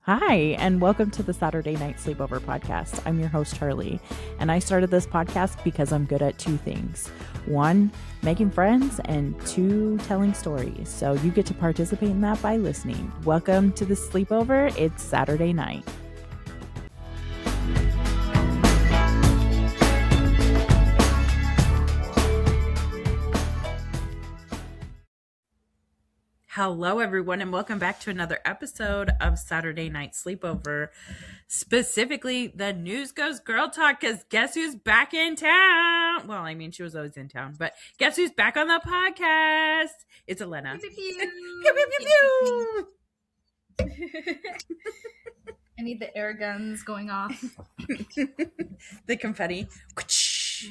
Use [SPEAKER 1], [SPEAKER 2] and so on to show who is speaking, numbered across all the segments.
[SPEAKER 1] Hi, and welcome to the Saturday Night Sleepover podcast. I'm your host, Charli, and I started this podcast because I'm good at two things. One, making friends, and two, telling stories. So you get to participate in that by listening. Welcome to the Sleepover. It's Saturday night. Hello, everyone, and welcome back to another episode of Saturday Night Sleepover. Specifically, the News Goes Girl Talk, because guess who's back in town? Well, I mean, she was always in town, but guess who's back on the podcast? It's Elena.
[SPEAKER 2] Pew, pew, pew.
[SPEAKER 1] Pew, pew, pew,
[SPEAKER 2] pew. I need the air guns going off.
[SPEAKER 1] The confetti.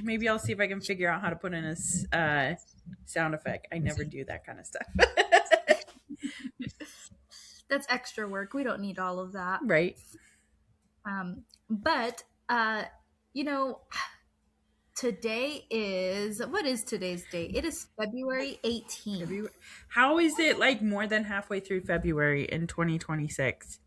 [SPEAKER 1] Maybe I'll see if I can figure out how to put in a sound effect. I never do that kind of stuff.
[SPEAKER 2] That's extra work. We don't need all of that.
[SPEAKER 1] Right.
[SPEAKER 2] But today is, what is today's date? It is February 18th.
[SPEAKER 1] How is it like more than halfway through February in 2026?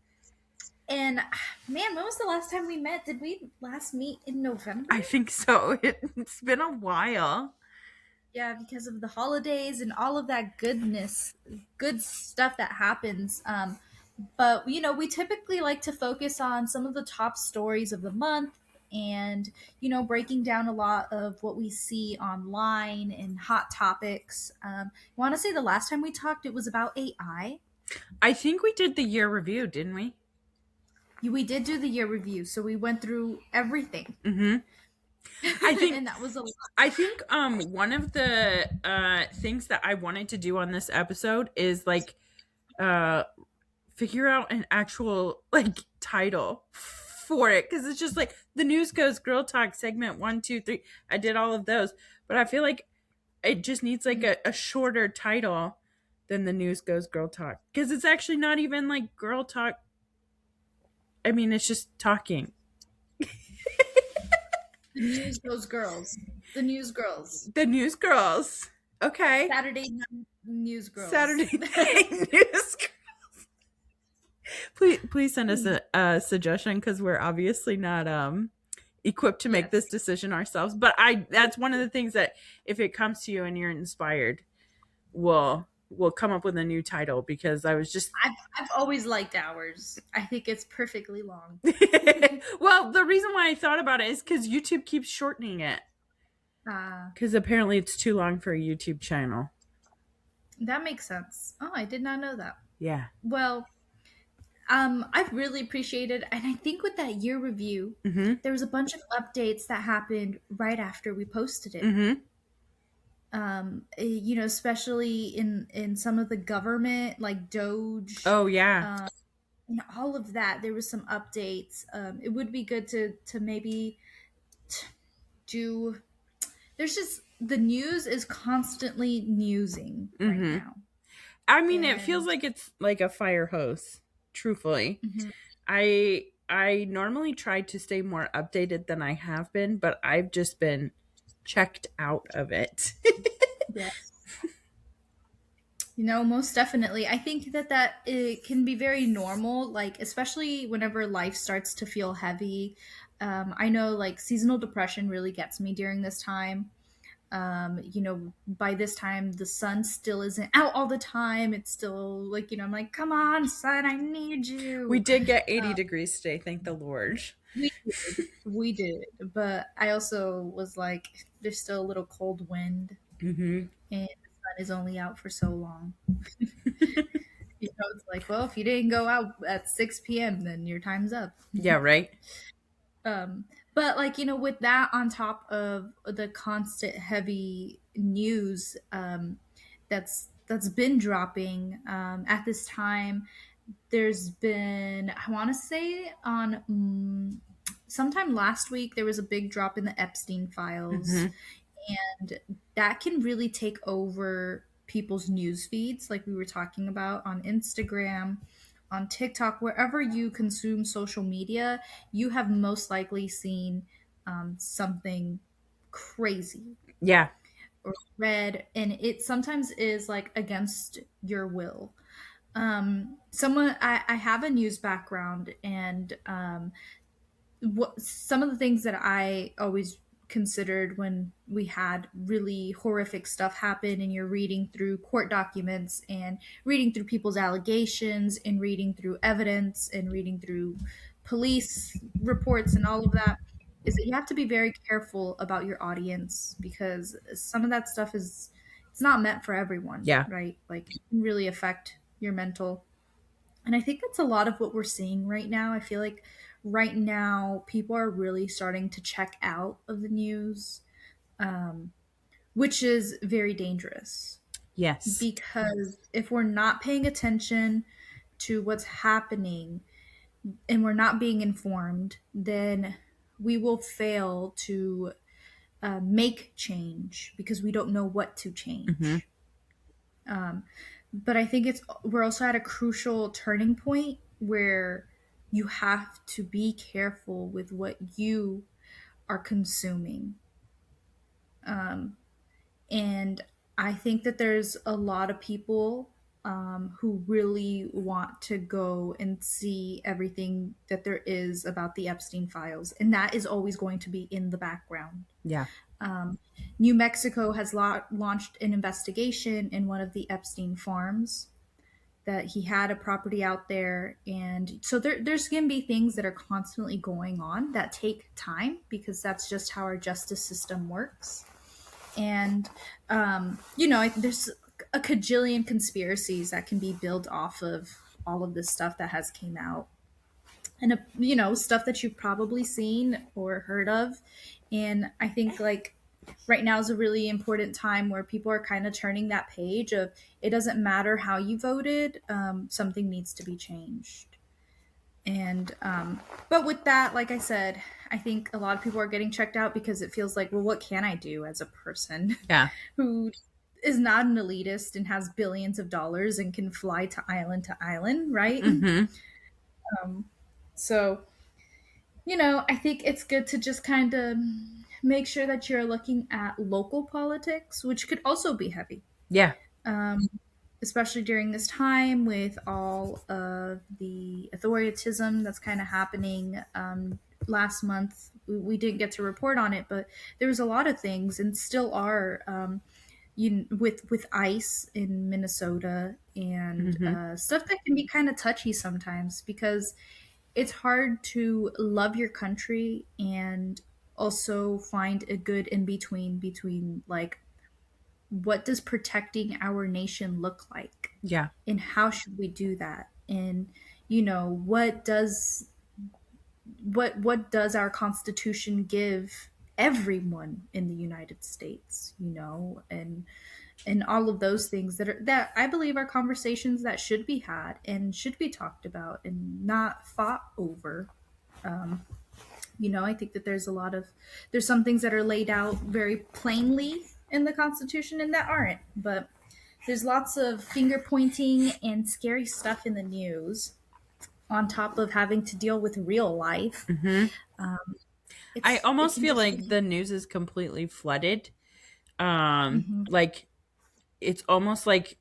[SPEAKER 2] And man, when was the last time we met? Did we last meet in November?
[SPEAKER 1] I think so. It's been a while.
[SPEAKER 2] Yeah, because of the holidays and all of that good stuff that happens. But, we typically like to focus on some of the top stories of the month and, breaking down a lot of what we see online and hot topics. I want to say the last time we talked, it was about AI.
[SPEAKER 1] I think we did the year review, didn't we?
[SPEAKER 2] We did do the year review, so we went through everything.
[SPEAKER 1] Mm-hmm. I think
[SPEAKER 2] and that was a lot.
[SPEAKER 1] I think one of the things that I wanted to do on this episode is like figure out an actual like title for it, because it's just like the News Goes Girl Talk segment 1, 2, 3. I did all of those, but I feel like it just needs like a shorter title than the News Goes Girl Talk, because it's actually not even like girl talk. I mean, it's just talking.
[SPEAKER 2] The News Goes Girls. The News Girls.
[SPEAKER 1] The News Girls. Okay.
[SPEAKER 2] Saturday Night News Girls.
[SPEAKER 1] Saturday Night News Girls. Please send us a suggestion, because we're obviously not equipped to make this decision ourselves. But that's one of the things that if it comes to you and you're inspired, we'll come up with a new title, because I was just
[SPEAKER 2] I've always liked ours. I think it's perfectly long.
[SPEAKER 1] Well, the reason why I thought about it is because YouTube keeps shortening it, because apparently it's too long for a YouTube channel.
[SPEAKER 2] That makes sense. Oh, I did not know that.
[SPEAKER 1] Yeah.
[SPEAKER 2] Well, I've really appreciated, and I think with that year review, there was a bunch of updates that happened right after we posted it. Especially in some of the government, like Doge.
[SPEAKER 1] Oh yeah.
[SPEAKER 2] And all of that, there was some updates. It would be good to maybe do. There's just, the news is constantly newsing right now.
[SPEAKER 1] I mean, it feels like it's like a fire hose. Truthfully, I normally try to stay more updated than I have been, but I've just been checked out of it.
[SPEAKER 2] Yes. Most definitely. I think that it can be very normal, like especially whenever life starts to feel heavy. I know like seasonal depression really gets me during this time. By this time the sun still isn't out all the time. It's still like, I'm like, come on, sun, I need you.
[SPEAKER 1] We did get 80 degrees today, thank the Lord.
[SPEAKER 2] We did. But I also was like, there's still a little cold wind. And the sun is only out for so long. It's like, well, if you didn't go out at 6 p.m., then your time's up.
[SPEAKER 1] Yeah, right.
[SPEAKER 2] But like, with that on top of the constant heavy news that's been dropping at this time, there's been, I want to say on sometime last week, there was a big drop in the Epstein files. And that can really take over people's news feeds, like we were talking about on Instagram, on TikTok, wherever you consume social media, you have most likely seen something crazy.
[SPEAKER 1] Yeah.
[SPEAKER 2] Or read, and it sometimes is like against your will. Someone I have a news background, and what some of the things that I always considered when we had really horrific stuff happen, and you're reading through court documents and reading through people's allegations and reading through evidence and reading through police reports and all of that, is that you have to be very careful about your audience, because some of that stuff is, it's not meant for everyone,
[SPEAKER 1] Yeah.
[SPEAKER 2] right? Like, it can really affect your mental. And I think that's a lot of what we're seeing right now. I feel like right now people are really starting to check out of the news, um, which is very dangerous,
[SPEAKER 1] Yes.
[SPEAKER 2] because if we're not paying attention to what's happening and we're not being informed, then we will fail to make change because we don't know what to
[SPEAKER 1] Mm-hmm.
[SPEAKER 2] change. But I think it's, we're also at a crucial turning point where you have to be careful with what you are consuming. And I think that there's a lot of people who really want to go and see everything that there is about the Epstein files, and that is always going to be in the background.
[SPEAKER 1] Yeah.
[SPEAKER 2] New Mexico has launched an investigation in one of the Epstein farms, that he had a property out there. And so there's going to be things that are constantly going on that take time, because that's just how our justice system works. And, there's a cajillion conspiracies that can be built off of all of this stuff that has came out. And, stuff that you've probably seen or heard of. And I think, like, right now is a really important time where people are kind of turning that page of, it doesn't matter how you voted, something needs to be changed. And but with that, like I said, I think a lot of people are getting checked out because it feels like, well, what can I do as a person
[SPEAKER 1] Yeah.
[SPEAKER 2] who is not an elitist and has billions of dollars and can fly to island, right?
[SPEAKER 1] Mm-hmm.
[SPEAKER 2] So, I think it's good to just kind of make sure that you're looking at local politics, which could also be heavy,
[SPEAKER 1] Yeah.
[SPEAKER 2] especially during this time with all of the authoritarianism that's kind of happening. Last month, we didn't get to report on it, but there was a lot of things, and still are, with ICE in Minnesota, and
[SPEAKER 1] Mm-hmm.
[SPEAKER 2] stuff that can be kind of touchy sometimes, because it's hard to love your country and also find a good in between, like, what does protecting our nation look like,
[SPEAKER 1] Yeah.
[SPEAKER 2] and how should we do that, and what does our constitution give everyone in the United States, and all of those things that I believe are conversations that should be had and should be talked about and not fought over. I think that there's some things that are laid out very plainly in the Constitution and that aren't. But there's lots of finger pointing and scary stuff in the news, on top of having to deal with real life.
[SPEAKER 1] Mm-hmm. I
[SPEAKER 2] It
[SPEAKER 1] almost
[SPEAKER 2] can
[SPEAKER 1] feel
[SPEAKER 2] just
[SPEAKER 1] like
[SPEAKER 2] be.
[SPEAKER 1] the news is completely flooded.
[SPEAKER 2] Mhm.
[SPEAKER 1] Like it's almost like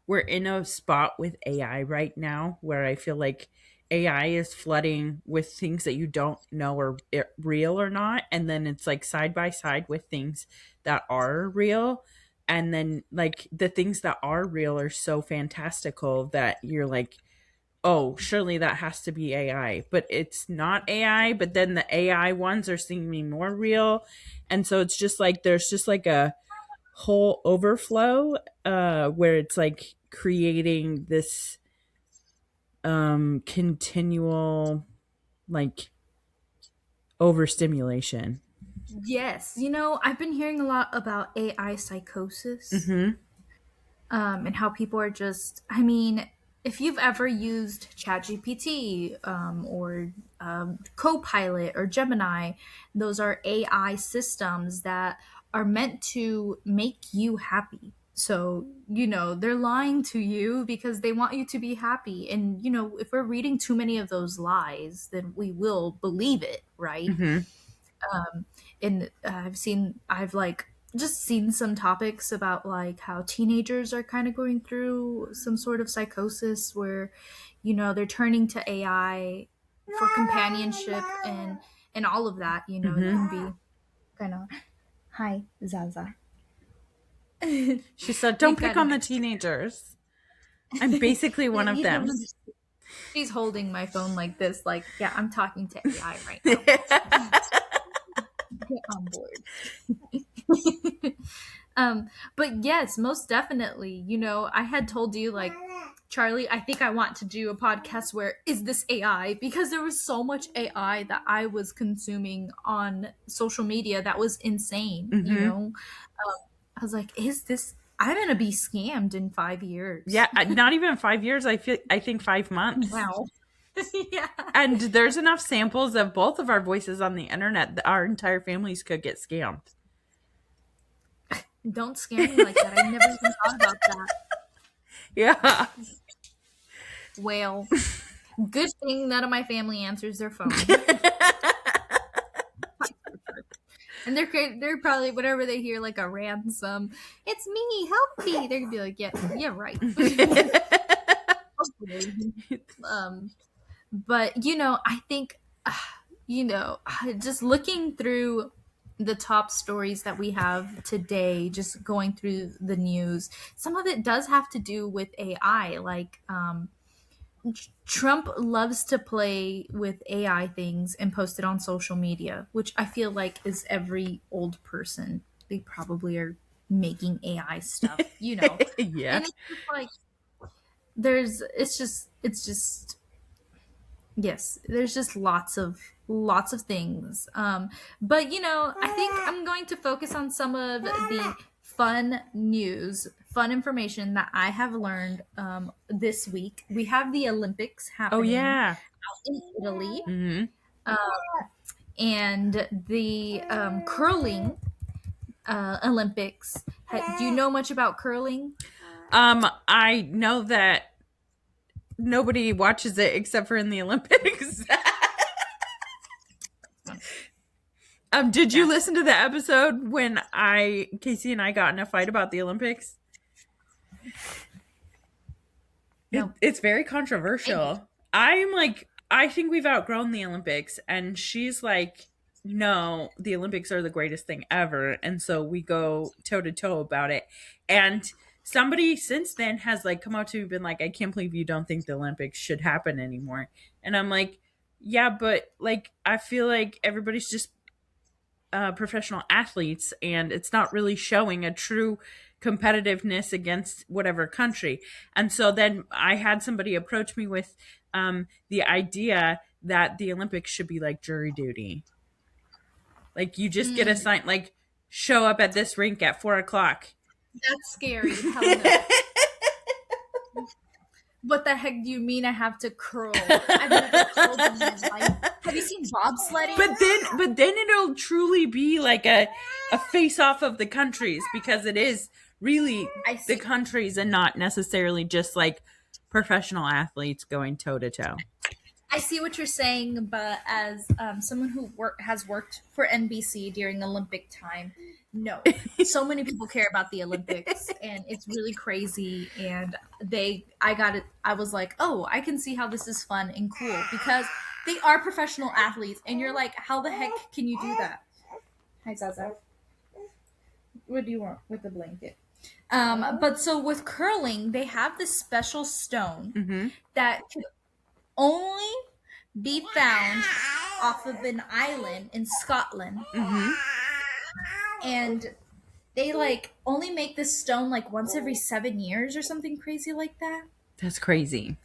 [SPEAKER 1] we're in a spot with AI right now where I feel like AI is flooding with things that you don't know are real or not. And then it's like side by side with things that are real. And then, like, the things that are real are so fantastical that you're like, oh, surely that has to be AI. But it's not AI. But then the AI ones are seeming more real. And so it's just like there's just like a whole overflow where it's like creating this continual like overstimulation.
[SPEAKER 2] Yes, I've been hearing a lot about AI psychosis,
[SPEAKER 1] Mm-hmm.
[SPEAKER 2] and how people are just, I mean, if you've ever used ChatGPT, or Copilot or Gemini, those are AI systems that are meant to make you happy. So, they're lying to you because they want you to be happy. And, if we're reading too many of those lies, then we will believe it, right?
[SPEAKER 1] Mm-hmm.
[SPEAKER 2] And I've like just seen some topics about like how teenagers are kind of going through some sort of psychosis where, they're turning to AI for companionship and all of that. It
[SPEAKER 1] Mm-hmm.
[SPEAKER 2] can be kind of hi Zaza.
[SPEAKER 1] She said,
[SPEAKER 2] You
[SPEAKER 1] "Don't pick on
[SPEAKER 2] kind
[SPEAKER 1] the teenagers." I'm basically one of
[SPEAKER 2] you don't
[SPEAKER 1] them.
[SPEAKER 2] understand. She's holding my phone like this, like, yeah, I'm talking to AI right now. Get on board. But yes, most definitely. I had told you, like, Charlie, I think I want to do a podcast where is this AI? Because there was so much AI that I was consuming on social media that was insane.
[SPEAKER 1] Mm-hmm.
[SPEAKER 2] I was like, is this I'm gonna be scammed in 5 years.
[SPEAKER 1] Yeah, not even 5 years. I think 5 months.
[SPEAKER 2] Wow. Yeah.
[SPEAKER 1] And there's enough samples of both of our voices on the internet that our entire families could get scammed.
[SPEAKER 2] Don't scare me like that. I never even thought about that.
[SPEAKER 1] Yeah.
[SPEAKER 2] Well, good thing none of my family answers their phone. And they're probably, whatever they hear, like a ransom. It's me, help me. They're gonna be like, yeah, right. um, but I think, just looking through the top stories that we have today, just going through the news, some of it does have to do with AI. Like, Trump loves to play with AI things and post it on social media, which I feel like is every old person. They probably are making AI stuff.
[SPEAKER 1] Yeah.
[SPEAKER 2] And it's just like it's just yes, there's just lots of things. But I think I'm going to focus on some of the fun news, fun information that I have learned this week. We have the Olympics
[SPEAKER 1] Oh,
[SPEAKER 2] happening
[SPEAKER 1] yeah.
[SPEAKER 2] out in Italy,
[SPEAKER 1] Mm-hmm.
[SPEAKER 2] and the curling Olympics. Do you know much about curling?
[SPEAKER 1] I know that nobody watches it except for in the Olympics. Did you listen to the episode when Casey and I got in a fight about the Olympics?
[SPEAKER 2] No.
[SPEAKER 1] It's very controversial. I'm like, I think we've outgrown the Olympics, and she's like, no, the Olympics are the greatest thing ever, and so we go toe to toe about it. And somebody since then has like come out to me and been like, I can't believe you don't think the Olympics should happen anymore. And I'm like, yeah, but like I feel like everybody's just professional athletes, and it's not really showing a true competitiveness against whatever country. And so then I had somebody approach me with the idea that the Olympics should be like jury duty. Like you just get assigned, like show up at this rink at 4 o'clock.
[SPEAKER 2] That's scary. Hell no. What the heck do you mean I have to curl? I've never curled in my life. Have you seen bobsledding?
[SPEAKER 1] But then it'll truly be like a face off of the countries, because it is really the countries and not necessarily just like professional athletes going toe to toe.
[SPEAKER 2] I see what you're saying, but as someone who has worked for NBC during Olympic time, no. So many people care about the Olympics, and it's really crazy. And I was like, oh, I can see how this is fun and cool, because they are professional athletes, and you're like, how the heck can you do that? Hi, Zaza. What do you want with the blanket? But so with curling, they have this special stone that can only be found off of an island in Scotland. And they like only make this stone like once every 7 years or something crazy like that.
[SPEAKER 1] That's crazy.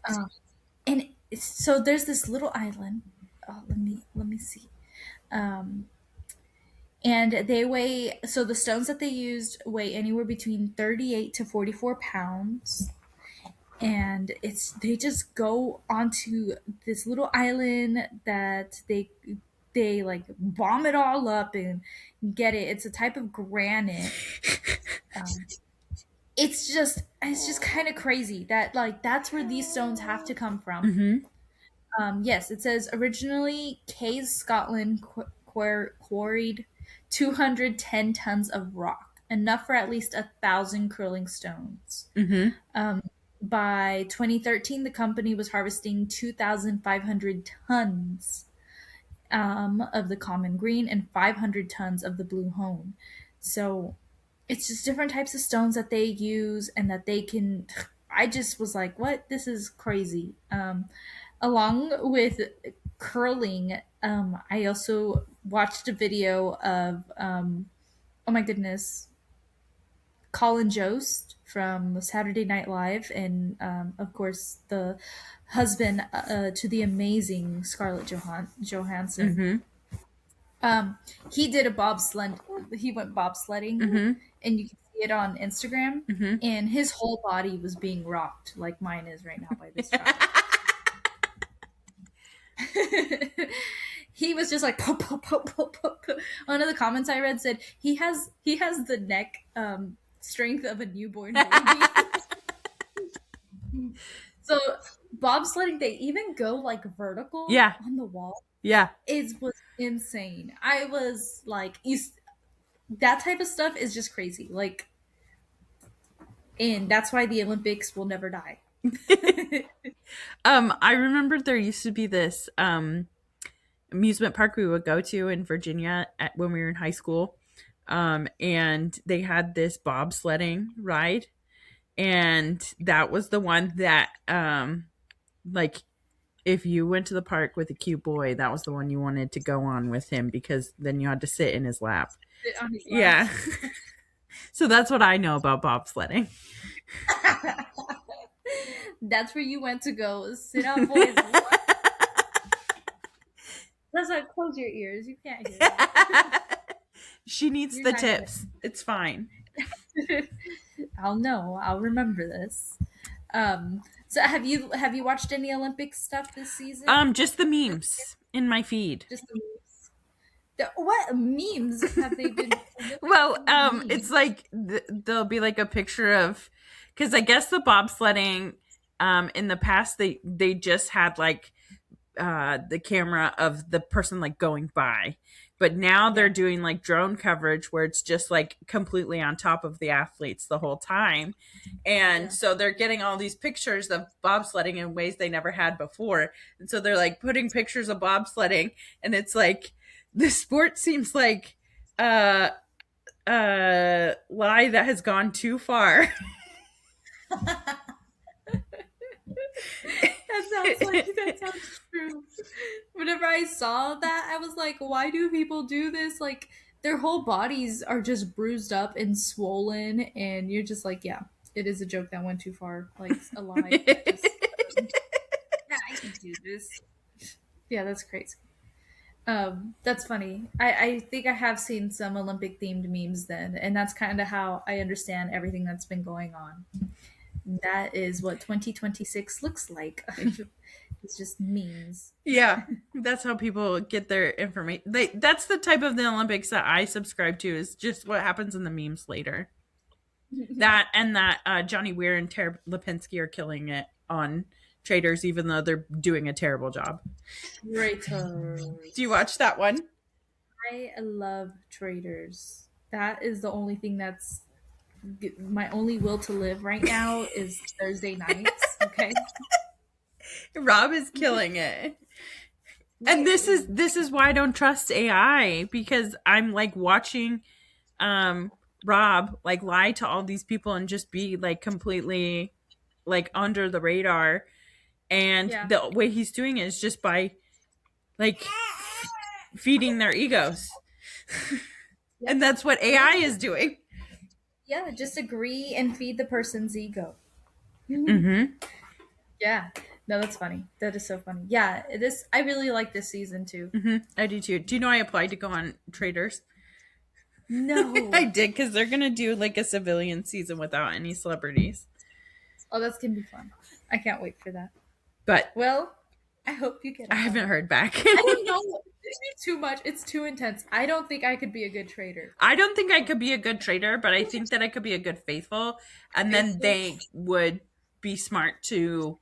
[SPEAKER 2] And so there's this little island. Oh, let me see. And they weigh, so the stones that they used weigh anywhere between 38 to 44 pounds. And they just go onto this little island that they like bomb it all up and get it. It's a type of granite. It's just kind of crazy that like that's where these stones have to come from. Yes, it says originally Cays, Scotland quarried 210 tons of rock. enough for at least 1,000 curling stones.
[SPEAKER 1] Mm-hmm.
[SPEAKER 2] Um, by 2013, the company was harvesting 2,500 tons of the common green and 500 tons of the blue hone. So it's just different types of stones that they use and that they can. I just was like, what? This is crazy. Along with curling, I also watched a video of, oh my goodness, Colin Jost from Saturday Night Live, and of course the husband to the amazing Scarlett Johansson.
[SPEAKER 1] Mm-hmm.
[SPEAKER 2] He did a bobsled. He went bobsledding,
[SPEAKER 1] Mm-hmm.
[SPEAKER 2] and you can see it on Instagram.
[SPEAKER 1] Mm-hmm.
[SPEAKER 2] And his whole body was being rocked, like mine is right now by this child. He was just like pop, pop, pop, pop, pop. One of the comments I read said he has the neck strength of a newborn baby. So bobsledding, they even go like vertical
[SPEAKER 1] Yeah.
[SPEAKER 2] on the wall.
[SPEAKER 1] Yeah.
[SPEAKER 2] It was insane. I was like, that type of stuff is just crazy. Like, and that's why the Olympics will never die.
[SPEAKER 1] I remember there used to be this amusement park we would go to in Virginia when we were in high school. And they had this bobsledding ride. And that was the one that, like, if you went to the park with a cute boy, that was the one you wanted to go on with him because then you had to sit in his lap.
[SPEAKER 2] Sit on his lap.
[SPEAKER 1] Yeah. So that's what I know about bobsledding.
[SPEAKER 2] That's where you went to go sit on boys' lap. That's like, close your ears. You can't hear that.
[SPEAKER 1] She needs
[SPEAKER 2] You're
[SPEAKER 1] the
[SPEAKER 2] not
[SPEAKER 1] tips. It's fine.
[SPEAKER 2] I'll know. I'll remember this. So have you watched any Olympic stuff this season?
[SPEAKER 1] Just the memes in my feed.
[SPEAKER 2] Just the memes. What memes have they been?
[SPEAKER 1] Well,
[SPEAKER 2] memes?
[SPEAKER 1] it's like there'll be like a picture of, because I guess the bobsledding, in the past they just had like the camera of the person like going by, but now they're doing like drone coverage where it's just like completely on top of the athletes the whole time, and so they're getting all these pictures of bobsledding in ways they never had before, and so they're like putting pictures of bobsledding, and it's like the sport seems like lie that has gone too far.
[SPEAKER 2] That sounds true. Whenever I saw that, I was like, why do people do this? Like, their whole bodies are just bruised up and swollen, and you're just like, yeah, it is a joke that went too far. Like, a lie. Just, yeah, I can do this. Yeah, that's crazy. That's funny. I think I have seen some Olympic themed memes then, and that's kind of how I understand everything that's been going on. That is what 2026 looks like. It's just memes.
[SPEAKER 1] Yeah, that's how people get their information. That's the type of the Olympics that I subscribe to, is just what happens in the memes later. That and that Johnny Weir and Tara Lipinski are killing it on Traders, even though they're doing a terrible job.
[SPEAKER 2] Traitors.
[SPEAKER 1] Do you watch that one?
[SPEAKER 2] I love Traders. That is the only thing that's my only will to live right now is Thursday nights. Okay.
[SPEAKER 1] Rob is killing it. And this is why I don't trust AI, because I'm like watching Rob like lie to all these people and just be like completely like under the radar. And the way he's doing it is just by like feeding their egos. And that's what AI is doing.
[SPEAKER 2] Yeah, just agree and feed the person's ego.
[SPEAKER 1] Mm-hmm.
[SPEAKER 2] Yeah. No, that's funny. That is so funny. Yeah, I really like this season too.
[SPEAKER 1] Mm-hmm. I do too. Do you know I applied to go on Traders?
[SPEAKER 2] No.
[SPEAKER 1] I did, because they're going to do like a civilian season without any celebrities.
[SPEAKER 2] Oh, that's going to be fun. I can't wait for that.
[SPEAKER 1] But,
[SPEAKER 2] well, I hope you get it.
[SPEAKER 1] I haven't heard back.
[SPEAKER 2] I don't know. It's too much. It's too intense. I don't think I could be a good trader.
[SPEAKER 1] I don't think I could be a good trader, but I think that I could be a good faithful. And then they would be smart to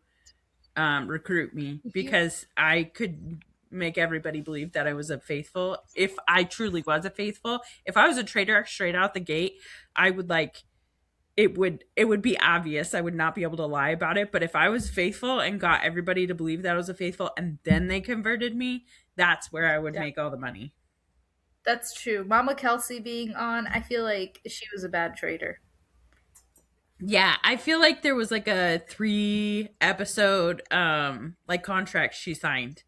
[SPEAKER 1] recruit me, because I could make everybody believe that I was a faithful. If I truly was a faithful, if I was a traitor straight out the gate, I would like it would be obvious. I would not be able to lie about it. But if I was faithful and got everybody to believe that I was a faithful and then they converted me, that's where I would
[SPEAKER 2] Yeah,
[SPEAKER 1] make all the money.
[SPEAKER 2] that's true. Mama Kelsey being on, I feel like she was a bad traitor.
[SPEAKER 1] Yeah, I feel like there was like a 3 episode like contract she signed.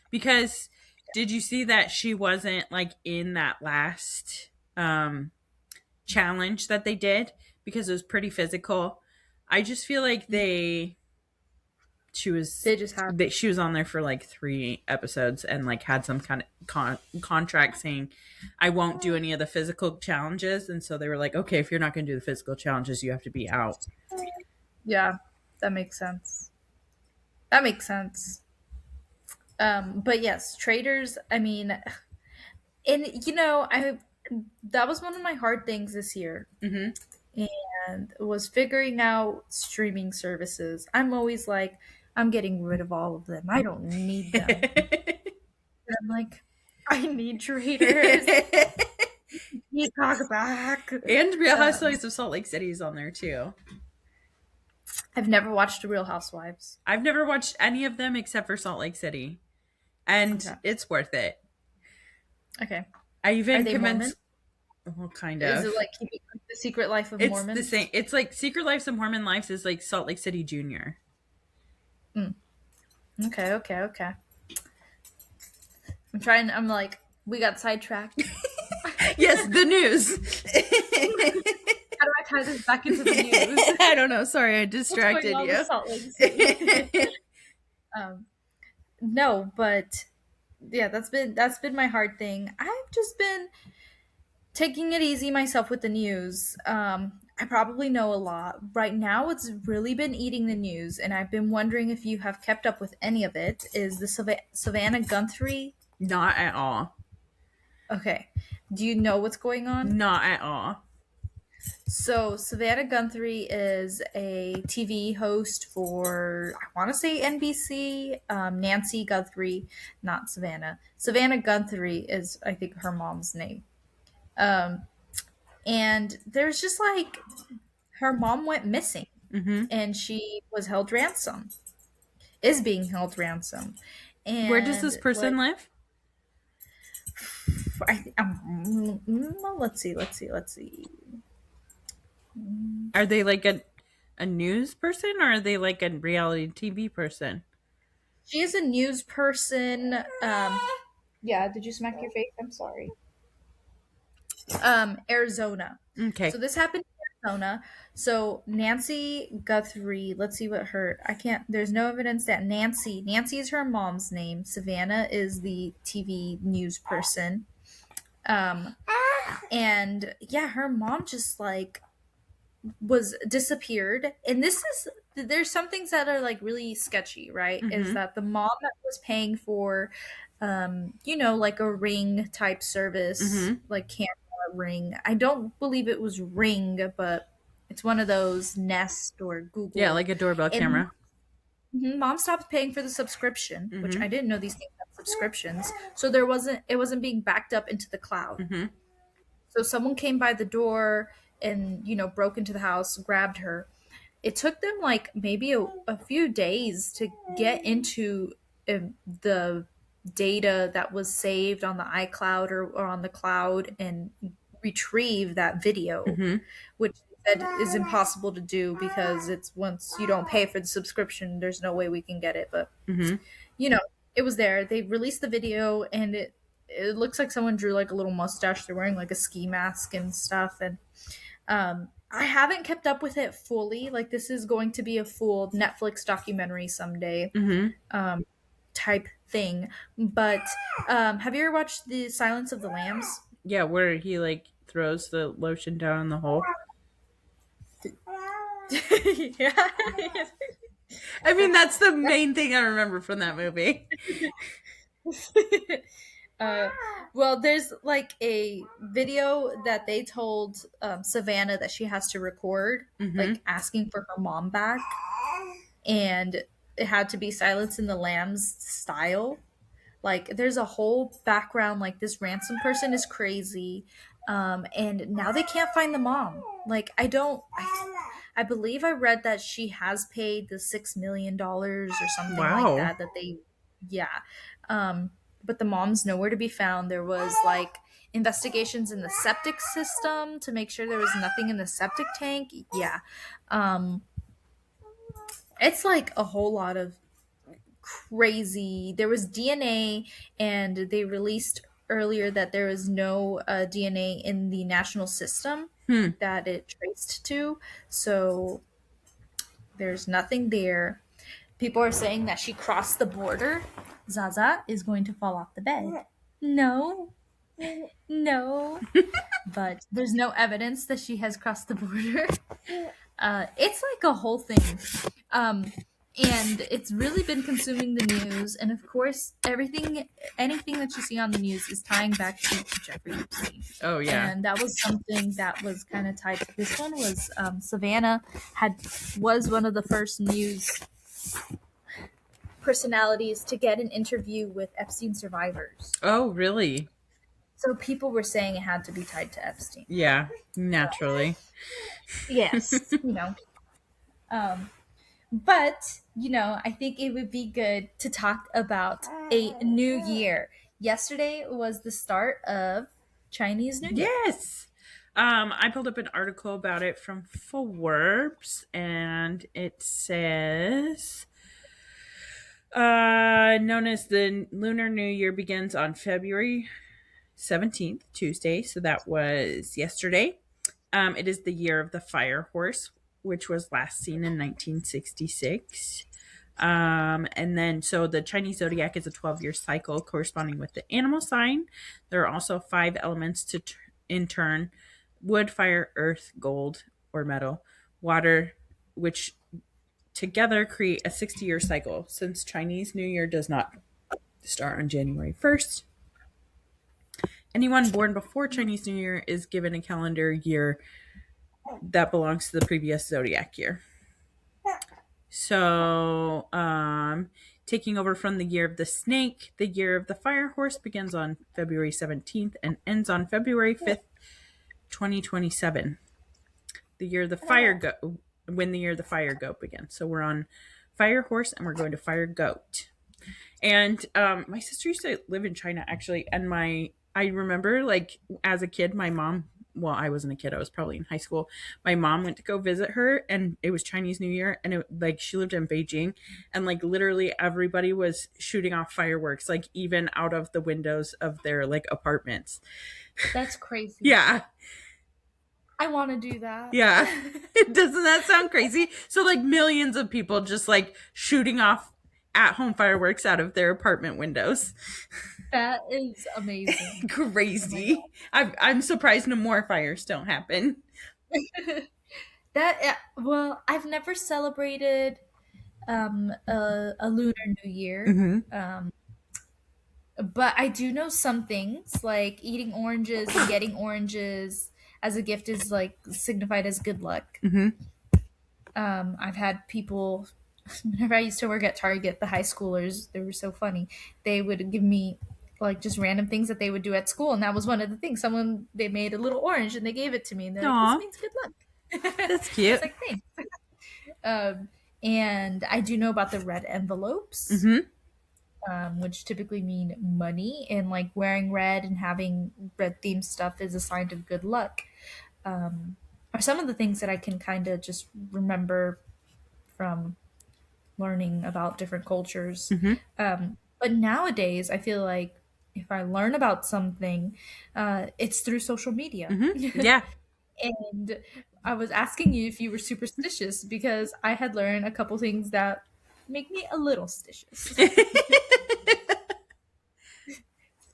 [SPEAKER 1] Because did you see that she wasn't like in that last challenge that they did because it was pretty physical. I just feel like she was
[SPEAKER 2] They just have.
[SPEAKER 1] she was on there for like 3 episodes and like had some kind of contract saying I won't do any of the physical challenges, and so they were like, okay, if you're not going to do the physical challenges, you have to be out.
[SPEAKER 2] Yeah, that makes sense. That makes sense. But yes, traders. I mean, and I that was one of my hard things this year,
[SPEAKER 1] Mm-hmm.
[SPEAKER 2] and was figuring out streaming services. I'm always like, I'm getting rid of all of them. I don't need them. And I'm like, I need traders. You talk back.
[SPEAKER 1] And Real Housewives of Salt Lake City is on there too.
[SPEAKER 2] I've never watched Real Housewives.
[SPEAKER 1] I've never watched any of them except for Salt Lake City, and
[SPEAKER 2] Okay.
[SPEAKER 1] it's worth it.
[SPEAKER 2] Okay.
[SPEAKER 1] I even
[SPEAKER 2] Are they
[SPEAKER 1] convinced. Well, kind of.
[SPEAKER 2] Is it like The Secret Life of
[SPEAKER 1] It's
[SPEAKER 2] Mormons?
[SPEAKER 1] the same. It's like Secret Lives of Mormon Lives is like Salt Lake City Junior.
[SPEAKER 2] Okay. I'm like, we got sidetracked.
[SPEAKER 1] Yes, the news.
[SPEAKER 2] How do I tie this back into the news?
[SPEAKER 1] I don't know. Sorry, I distracted
[SPEAKER 2] What's going on with
[SPEAKER 1] you.
[SPEAKER 2] Salt Lake City? No, but yeah, that's been my hard thing. I've just been taking it easy myself with the news. I probably know a lot. Right now, it's really been eating the news, and I've been wondering if you have kept up with any of it. Is the Savannah Guthrie?
[SPEAKER 1] Not at all.
[SPEAKER 2] Okay. Do you know what's going on?
[SPEAKER 1] Not at all.
[SPEAKER 2] So, Savannah Guthrie is a TV host for, I want to say NBC. Nancy Guthrie, not Savannah. Savannah Guthrie is, I think, her mom's name. And there's just like, her mom went missing
[SPEAKER 1] Mm-hmm.
[SPEAKER 2] and she was held ransom, is being held ransom. And
[SPEAKER 1] Where does this person live?
[SPEAKER 2] Let's see.
[SPEAKER 1] Are they like a news person, or are they like a reality TV person?
[SPEAKER 2] She is a news person. Yeah, did you smack your face? I'm sorry. Arizona.
[SPEAKER 1] Okay.
[SPEAKER 2] So this happened in Arizona. So Nancy Guthrie, let's see what her, I can't, there's no evidence that Nancy is her mom's name. Savannah is the TV news person. And yeah, her mom just like was disappeared. And there's some things that are like really sketchy, right? Is that the mom that was paying for like a Ring type service, like camera Ring. I don't believe it was Ring, but it's one of those Nest or Google.
[SPEAKER 1] Yeah, like a doorbell camera.
[SPEAKER 2] Mom stopped paying for the subscription, which I didn't know these things had subscriptions. So it wasn't being backed up into the cloud. So someone came by the door and broke into the house, grabbed her. It took them like maybe a few days to get into the data that was saved on the iCloud or on the cloud and retrieve that video, which is impossible to do because it's once you don't pay for the subscription, there's no way we can get it. But it was there. They released the video, and it looks like someone drew like a little mustache. They're wearing like a ski mask and stuff, and I haven't kept up with it fully. Like, this is going to be a full Netflix documentary someday, type thing. But have you ever watched The Silence of the Lambs?
[SPEAKER 1] Yeah, where he like throws the lotion down in the hole.
[SPEAKER 2] Yeah.
[SPEAKER 1] I mean, that's the main thing I remember from that movie.
[SPEAKER 2] Well, there's like a video that they told Savannah that she has to record, like asking for her mom back, and it had to be Silence in the Lambs style. Like there's a whole background, like this ransom person is crazy. And now they can't find the mom. Like I believe I read that she has paid the $6 million or something like
[SPEAKER 1] Wow.
[SPEAKER 2] that. That they, yeah. Um, but the mom's nowhere to be found. There was like investigations in the septic system to make sure there was nothing in the septic tank. Yeah. Um, it's like a whole lot of crazy. There was DNA, and they released earlier that there is no DNA in the national system
[SPEAKER 1] Hmm.
[SPEAKER 2] that it traced to. So there's nothing there. People are saying that she crossed the border. Zaza is going to fall off the bed. No, no. But there's no evidence that she has crossed the border. It's like a whole thing. And it's really been consuming the news. And of course, anything that you see on the news is tying back to Jeffrey Epstein.
[SPEAKER 1] Oh yeah.
[SPEAKER 2] And that was something that was kind of tied to this one. Was Savannah was one of the first news personalities to get an interview with Epstein survivors.
[SPEAKER 1] Oh really?
[SPEAKER 2] So people were saying it had to be tied to Epstein.
[SPEAKER 1] Yeah, naturally.
[SPEAKER 2] Yes, but I think it would be good to talk about a new year. Yesterday was the start of Chinese New Year.
[SPEAKER 1] Yes. I pulled up an article about it from Forbes, and it says, known as the Lunar New Year begins on February 17th, Tuesday. So that was yesterday. It is the year of the fire horse, which was last seen in 1966. And then, so the Chinese zodiac is a 12-year cycle corresponding with the animal sign. There are also 5 elements in turn: wood, fire, earth, gold or metal, water, which together create a 60-year cycle. Since Chinese New Year does not start on January 1st, anyone born before Chinese New Year is given a calendar year that belongs to the previous zodiac year. So, taking over from the year of the snake, the year of the fire horse begins on February 17th and ends on February 5th, 2027. The year of the fire goat, when the year of the fire goat begins. So we're on fire horse and we're going to fire goat. And my sister used to live in China actually, and I remember, like, as a kid, my mom, well, I wasn't a kid, I was probably in high school. My mom went to go visit her, and it was Chinese New Year, and she lived in Beijing, and like literally everybody was shooting off fireworks, like even out of the windows of their like apartments.
[SPEAKER 2] That's crazy.
[SPEAKER 1] Yeah.
[SPEAKER 2] I want to do that.
[SPEAKER 1] Yeah. Doesn't that sound crazy? So like millions of people just like shooting off at-home fireworks out of their apartment windows.
[SPEAKER 2] That is amazing.
[SPEAKER 1] Crazy. I'm surprised no more fires don't happen.
[SPEAKER 2] Well, I've never celebrated a Lunar New Year.
[SPEAKER 1] Mm-hmm.
[SPEAKER 2] But I do know some things, like eating oranges and getting oranges as a gift is like signified as good luck.
[SPEAKER 1] Mm-hmm.
[SPEAKER 2] I've had people, whenever I used to work at Target, the high schoolers, they were so funny. They would give me like just random things that they would do at school, and that was one of the things. They made a little orange and they gave it to me, and they're like, "This means good luck."
[SPEAKER 1] That's cute.
[SPEAKER 2] It's like, thanks. And I do know about the red envelopes.
[SPEAKER 1] Mm-hmm.
[SPEAKER 2] Which typically mean money, and like wearing red and having red themed stuff is a sign of good luck. Are some of the things that I can kind of just remember from learning about different cultures.
[SPEAKER 1] Mm-hmm.
[SPEAKER 2] But nowadays, I feel like if I learn about something, it's through social media.
[SPEAKER 1] Mm-hmm. Yeah.
[SPEAKER 2] And I was asking you if you were superstitious because I had learned a couple things that make me a little stitious.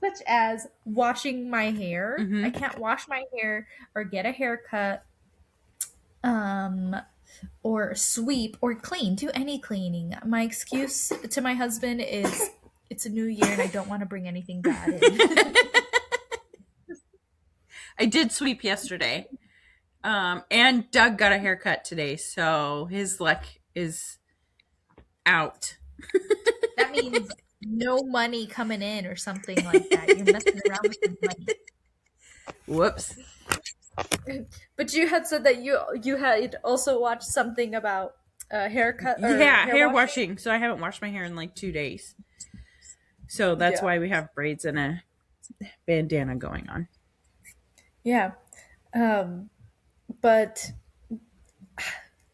[SPEAKER 2] Such as washing my hair.
[SPEAKER 1] Mm-hmm.
[SPEAKER 2] I can't wash my hair or get a haircut, or sweep or clean, do any cleaning. My excuse to my husband is it's a new year and I don't want to bring anything bad in.
[SPEAKER 1] I did sweep yesterday. And Doug got a haircut today, so his luck is out.
[SPEAKER 2] That means no money coming in or something like that. You're messing around with your money.
[SPEAKER 1] Whoops.
[SPEAKER 2] But you had said that you had also watched something about haircut or
[SPEAKER 1] Yeah,
[SPEAKER 2] hair
[SPEAKER 1] hair
[SPEAKER 2] washing.
[SPEAKER 1] washing. So I haven't washed my hair in like 2 days. So that's
[SPEAKER 2] Yeah.
[SPEAKER 1] why we have braids and a bandana going on.
[SPEAKER 2] Yeah. Um, but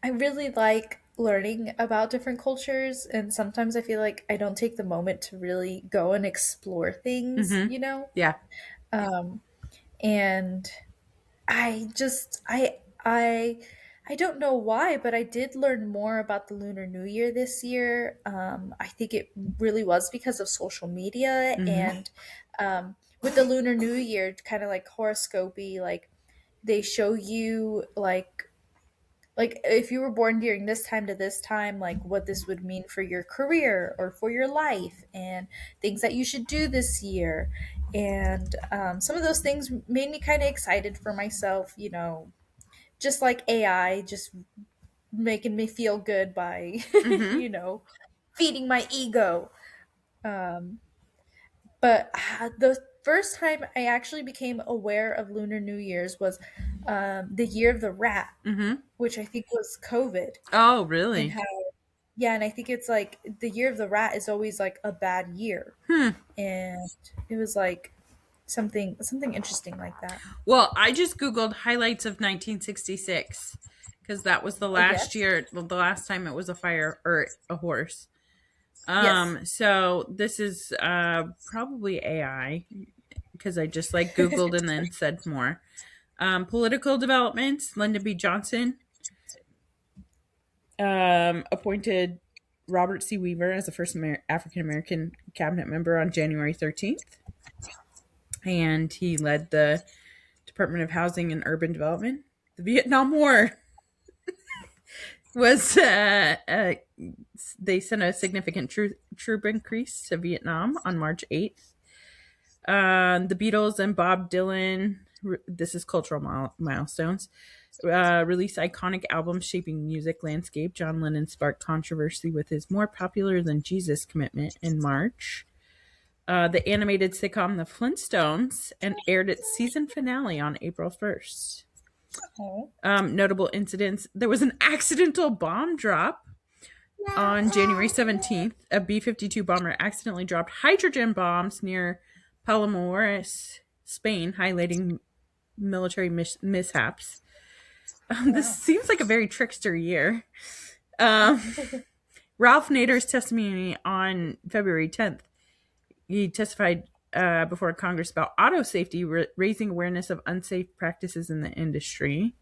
[SPEAKER 2] I really like learning about different cultures, and sometimes I feel like I don't take the moment to really go and explore things,
[SPEAKER 1] Mm-hmm.
[SPEAKER 2] you know?
[SPEAKER 1] Yeah.
[SPEAKER 2] Um, and I I don't know why, but I did learn more about the Lunar New Year this year. I think it really was because of social media
[SPEAKER 1] Mm-hmm.
[SPEAKER 2] and with the Lunar New Year, kind of like horoscopy, like they show you like if you were born during this time to this time, like what this would mean for your career or for your life and things that you should do this year. And some of those things made me kind of excited for myself, you know, just like AI, just making me feel good by,
[SPEAKER 1] Mm-hmm.
[SPEAKER 2] you know, feeding my ego. Um, but the first time I actually became aware of Lunar New Year's was the year of the rat,
[SPEAKER 1] Mm-hmm.
[SPEAKER 2] which I think was COVID.
[SPEAKER 1] Oh,
[SPEAKER 2] And
[SPEAKER 1] really?
[SPEAKER 2] how, yeah, and I think it's like the year of the rat is always like a bad year.
[SPEAKER 1] Hmm.
[SPEAKER 2] And it was like something interesting like that.
[SPEAKER 1] Well, I just Googled highlights of 1966 because that was the
[SPEAKER 2] Okay.
[SPEAKER 1] last year, the last time it was a fire or a horse.
[SPEAKER 2] Yes.
[SPEAKER 1] So this is probably AI because I just like Googled and then said more. Political developments: Lyndon B. Johnson appointed Robert C. Weaver as the first African American cabinet member on January 13th, and he led the Department of Housing and Urban Development. The Vietnam War was they sent a significant troop increase to Vietnam on March 8th. The Beatles and Bob Dylan. This is cultural milestones. Released iconic albums shaping music landscape. John Lennon sparked controversy with his more popular than Jesus commitment in March. The animated sitcom The Flintstones and aired its season finale on April 1st.
[SPEAKER 2] Oh.
[SPEAKER 1] Notable incidents: there was an accidental bomb drop on January 17th. A B 52 bomber accidentally dropped hydrogen bombs near Palomares, Spain, highlighting military mishaps. This
[SPEAKER 2] Wow.
[SPEAKER 1] seems like a very trickster year. Um, Ralph Nader's testimony on February 10th. He testified before Congress about auto safety, raising awareness of unsafe practices in the industry.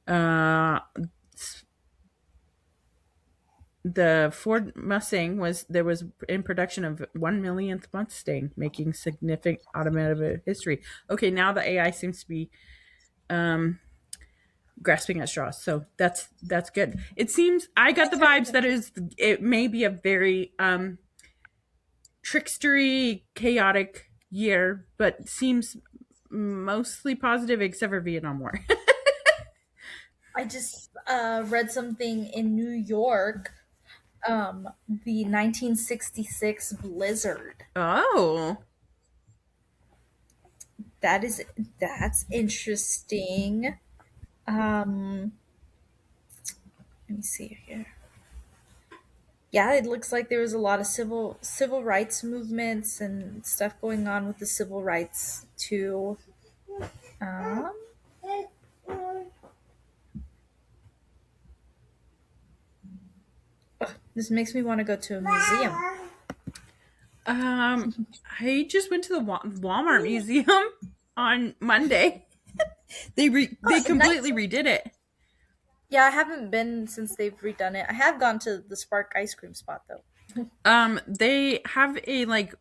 [SPEAKER 1] Uh, the Ford Mustang was in production of 1 millionth Mustang, making significant automotive history. Okay, now the AI seems to be grasping at straws, so that's good. It seems I got the vibes that it may be a very trickstery, chaotic year, but seems mostly positive except for Vietnam War.
[SPEAKER 2] I just read something in New York, the 1966 blizzard.
[SPEAKER 1] Oh.
[SPEAKER 2] That is that's interesting. Um, let me see here. Yeah, it looks like there was a lot of civil rights movements and stuff going on with the civil rights too. Um, this makes me want to go to a museum.
[SPEAKER 1] Um, I just went to the Walmart museum on Monday. They
[SPEAKER 2] Oh,
[SPEAKER 1] completely
[SPEAKER 2] nice.
[SPEAKER 1] redid it.
[SPEAKER 2] Yeah, I haven't been since they've redone it. I have gone to the Spark ice cream spot though.
[SPEAKER 1] They have a like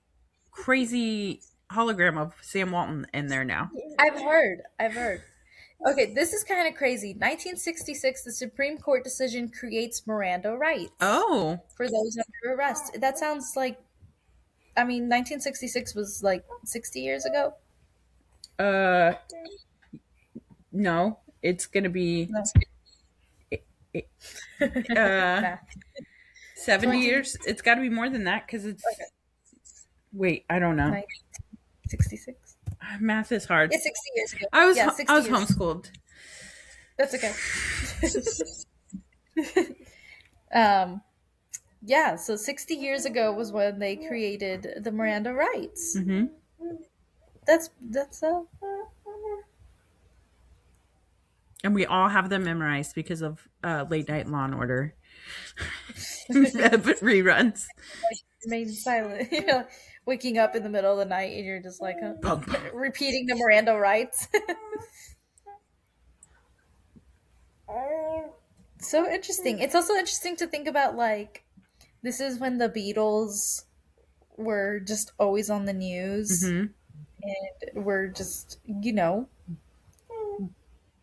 [SPEAKER 1] crazy hologram of Sam Walton in there now.
[SPEAKER 2] I've heard. I've heard. Okay, this is kind of crazy. 1966, the Supreme Court decision creates Miranda rights
[SPEAKER 1] Oh,
[SPEAKER 2] for those under arrest. That sounds like, I mean, 1966 was like 60 years ago.
[SPEAKER 1] uh, no, it's gonna be
[SPEAKER 2] No.
[SPEAKER 1] uh
[SPEAKER 2] Math.
[SPEAKER 1] 70 years. It's got to be more than that because it's.
[SPEAKER 2] Okay.
[SPEAKER 1] Wait, I don't know.
[SPEAKER 2] 66.
[SPEAKER 1] Math is hard.
[SPEAKER 2] It's 60 years ago.
[SPEAKER 1] I was
[SPEAKER 2] Yeah, 60 years.
[SPEAKER 1] homeschooled.
[SPEAKER 2] That's okay. Yeah, so 60 years ago was when they created the Miranda rights.
[SPEAKER 1] Mm-hmm.
[SPEAKER 2] That's
[SPEAKER 1] And we all have them memorized because of late night Law and Order reruns.
[SPEAKER 2] Remain silent. You know, waking up in the middle of the night and you're just like repeating the Miranda rights. So interesting. It's also interesting to think about, like, this is when the Beatles were just always on the news, and were just, you know,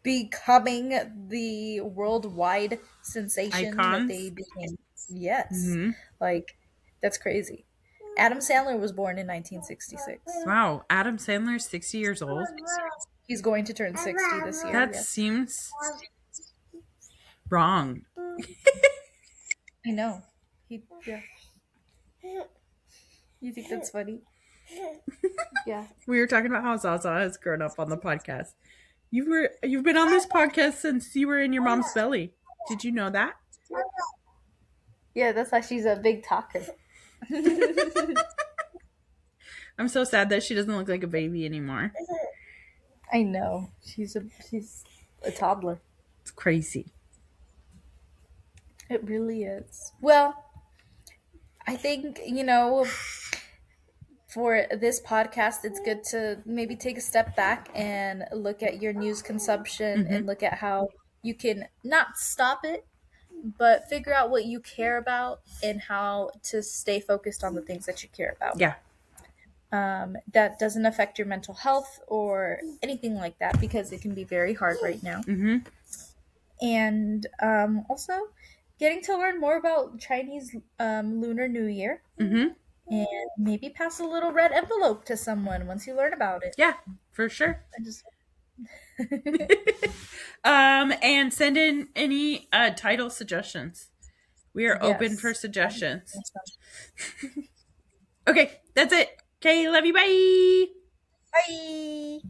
[SPEAKER 2] becoming the worldwide sensation that they became. Yes. Like, that's crazy. Adam Sandler was born in 1966.
[SPEAKER 1] Wow, Adam Sandler's 60 years old?
[SPEAKER 2] He's going to turn 60 this year.
[SPEAKER 1] That seems wrong.
[SPEAKER 2] I know. Yeah. You think that's funny? Yeah.
[SPEAKER 1] We were talking about how Zaza has grown up on the podcast. You've been on this podcast since you were in your mom's belly. Did you know that?
[SPEAKER 2] Yeah, that's why she's a big talker.
[SPEAKER 1] I'm so sad that she doesn't look like a baby anymore.
[SPEAKER 2] I know. She's a toddler.
[SPEAKER 1] It's crazy.
[SPEAKER 2] It really is. Well, I think, you know, for this podcast, it's good to maybe take a step back and look at your news consumption and look at how you can not stop it, but figure out what you care about and how to stay focused on the things that you care about.
[SPEAKER 1] Yeah.
[SPEAKER 2] That doesn't affect your mental health or anything like that, because it can be very hard right now. And also getting to learn more about Chinese Lunar New Year. And maybe pass a little red envelope to someone once you learn about it.
[SPEAKER 1] Yeah, for sure. And send in any title suggestions. We are open for suggestions. Okay, that's it. Okay, love you. Bye.
[SPEAKER 2] Bye.